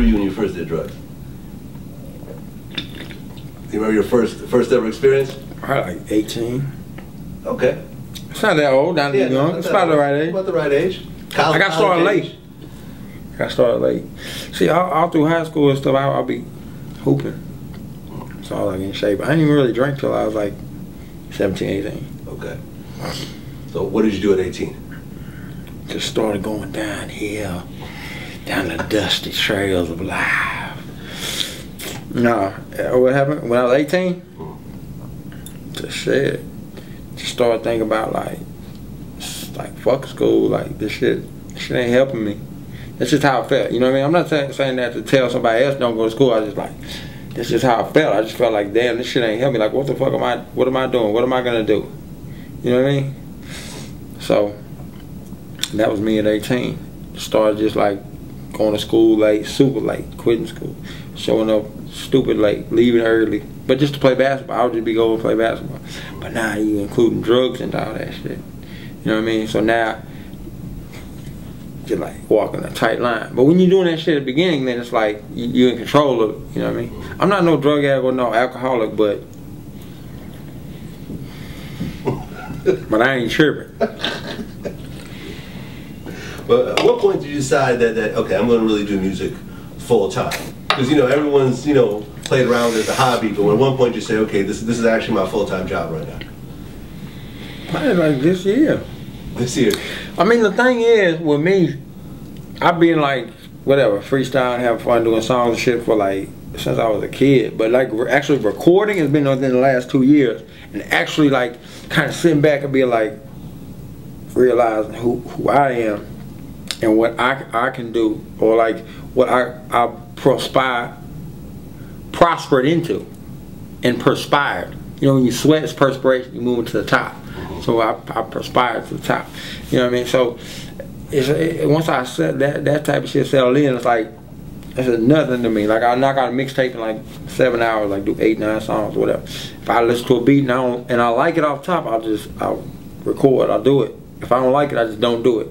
you when you first did drugs? You remember your first ever experience? Probably like 18. Okay. It's not that old, not that young. It's about the right age. About the right age. I got started late. See, all through high school and stuff, I'll be hooping. So I was like in shape. I didn't even really drink till I was like 17, 18. Okay. So what did you do at 18? Just started going downhill, down the dusty trails of life. No, what happened when I was 18? Just shit. Just started thinking about like fuck school, like this shit ain't helping me. That's just how I felt, you know what I mean? I'm not saying that to tell somebody else don't go to school. I just like, that's just how I felt. I just felt like, damn, this shit ain't helping me. Like, what the fuck what am I doing? What am I gonna do? You know what I mean? So, that was me at 18. Started just like going to school late, super late, quitting school, showing up stupid late, leaving early, but just to play basketball. I would just be going to play basketball. But now you including drugs and all that shit. You know what I mean? So now, just like walking a tight line. But when you're doing that shit at the beginning, then it's like you're in control of it, you know what I mean? I'm not no drug addict or no alcoholic, but I ain't tripping. But at what point did you decide that okay, I'm going to really do music full time? Because everyone's played around with it as a hobby, but at one point you say, okay, this is actually my full-time job right now. Probably like this year. This year. I mean, the thing is, with me, I've been like, whatever, freestyling, having fun, doing songs and shit for like, since I was a kid. But like, actually recording has been within the last 2 years. And actually like, kind of sitting back and being like, realizing who I am and what I can do, or like, what I prospered into and perspired. When you sweat, it's perspiration, you move to the top. So I perspired to the top. You know what I mean? So once I said that type of shit settled in, it's like, it's nothing to me. Like, I knock out a mixtape in like 7 hours, like do 8, 9 songs, whatever. If I listen to a beat and I like it off top, I'll record, I'll do it. If I don't like it, I just don't do it.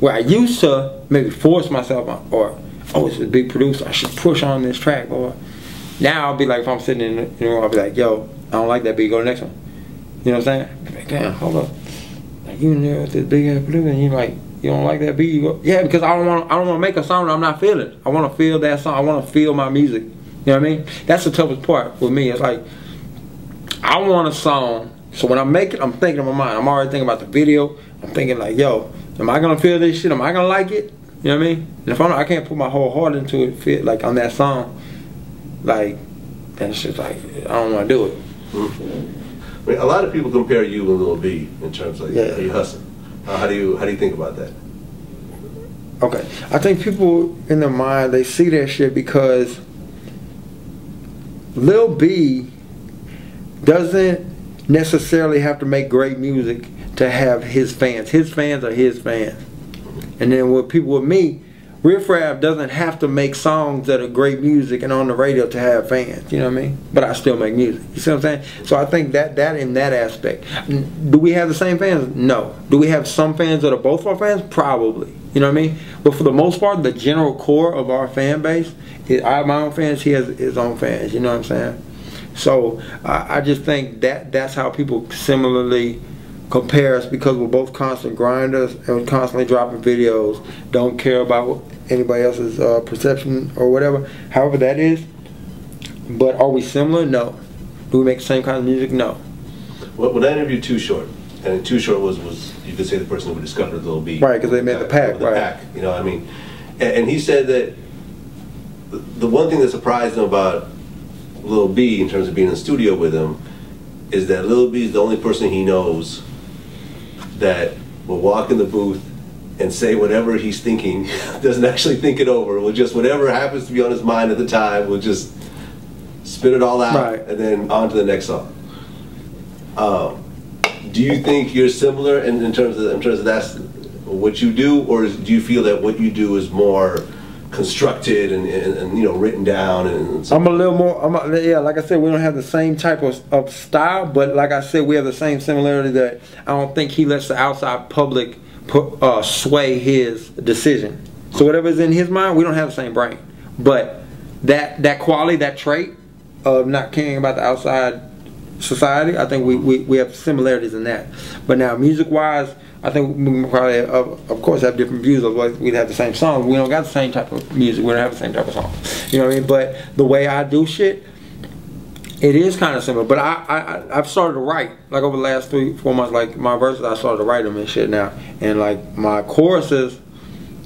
Where I used to maybe force myself on, or, oh, it's a big producer, I should push on this track, or now I'll be like, if I'm sitting in the room, I'll be like, yo, I don't like that beat, go to the next one. You know what I'm saying? Like, damn, hold up. Like, you in there with this big ass producer, and you like, you don't like that beat? You go, yeah, because I don't want to make a song that I'm not feeling. I want to feel that song. I want to feel my music. You know what I mean? That's the toughest part with me. It's like, I want a song, so when I make it, I'm thinking in my mind. I'm already thinking about the video. I'm thinking like, yo, am I gonna feel this shit? Am I gonna like it? You know what I mean? And if I can't put my whole heart into it, fit like on that song, like, then it's just like, I don't want to do it. Mm-hmm. I mean, a lot of people compare you and Lil B in terms of how you hustle. How do you think about that? Okay, I think people in their mind, they see that shit because Lil B doesn't necessarily have to make great music to have his fans. His fans are his fans. And then with people with me, Riff Raff doesn't have to make songs that are great music and on the radio to have fans, you know what I mean? But I still make music, you see what I'm saying? So I think that in that aspect. Do we have the same fans? No. Do we have some fans that are both our fans? Probably, you know what I mean? But for the most part, the general core of our fan base, I have my own fans, he has his own fans, you know what I'm saying? So I just think that's how people similarly compare us, because we're both constant grinders and we're constantly dropping videos, don't care about anybody else's perception or whatever, however that is. But are we similar? No. Do we make the same kind of music? No. Well, when I interviewed Too Short, and Too Short was you could say the person who discovered Lil B. Right, because they made the pack, right. Pack, you know what I mean? And he said that the one thing that surprised him about Lil B in terms of being in the studio with him is that Lil B is the only person he knows that will walk in the booth and say whatever he's thinking, doesn't actually think it over, will just, whatever happens to be on his mind at the time, will just spit it all out, right, and then on to the next song. Do you think you're similar in terms of that's what you do, or do you feel that what you do is more constructed and written down? And I'm a little more, yeah, like I said, we don't have the same type of style, but like I said, we have the same similarity that I don't think he lets the outside public sway his decision. So whatever's in his mind, we don't have the same brain, but that quality, that trait of not caring about the outside society, I think we have similarities in that. But now, music-wise, I think we probably, of course, have different views of like we'd have the same songs. We don't got the same type of music. We don't have the same type of songs. You know what I mean? But the way I do shit, it is kind of similar. But I've started to write like over the last 3-4 months. Like my verses, I started to write them and shit now. And like my choruses,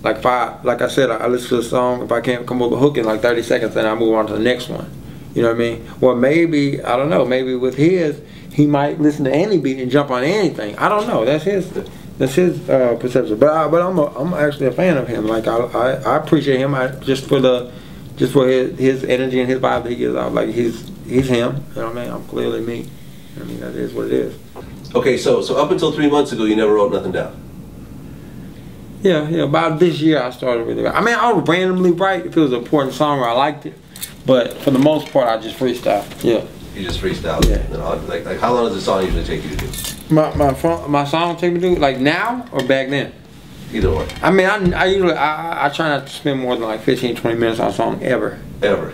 like if I said, I listen to a song. If I can't come up with a hook in like 30 seconds, then I move on to the next one. You know what I mean? Well, maybe, I don't know, maybe with his, he might listen to any beat and jump on anything. I don't know. That's his perception. But I'm actually a fan of him. Like I appreciate him just for his energy and his vibe that he gives out. Like he's him. You know what I mean? I'm clearly me. I mean, that is what it is. Okay, so up until 3 months ago, you never wrote nothing down. Yeah. About this year, I started really. I mean, I would randomly write if it was an important song or I liked it. But for the most part, I just freestyle. Yeah. You just freestyle. Yeah. And like how long does the song usually take you to do? My song take me to do like now or back then? Either or. I mean, I usually I try not to spend more than like 15-20 minutes on a song ever. Ever.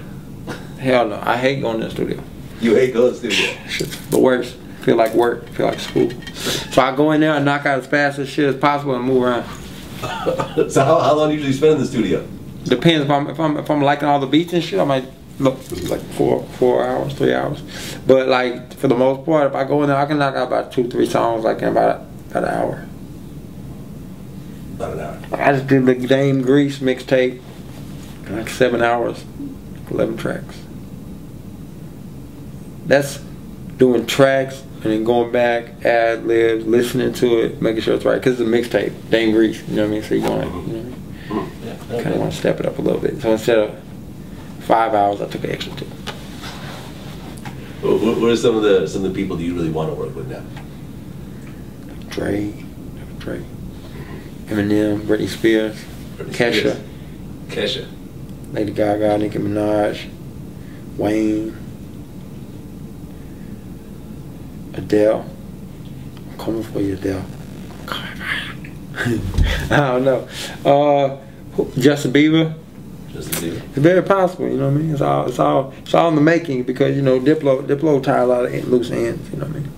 Hell no. I hate going to the studio. You hate going to the studio. Shit's the worst. Feel like work. Feel like school. So I go in there and knock out as fast as shit as possible and move around. So how long do you usually spend in the studio? Depends if I'm liking all the beats and shit. I might look like 4 hours, 3 hours. But like for the most part, if I go in there, I can knock out about 2-3 songs like in about an hour. About an hour. I just did the Dame Grease mixtape, like 7 hours, 11 tracks. That's doing tracks and then going back, ad libs, listening to it, making sure it's right. Cause it's a mixtape, Dame Grease. You know what I mean? So you going, you know what I mean? Yeah, kind of want to step it up a little bit. So instead of 5 hours, I took an extra 2. What are some of the people that you really want to work with now? Dre, Eminem, Britney Spears, Kesha, Lady Gaga, Nicki Minaj, Wayne, Adele. I'm coming for you, Adele. I don't know. Justin Bieber. It's very possible, you know what I mean? It's all in the making because you know Diplo tied a lot of loose ends, you know what I mean?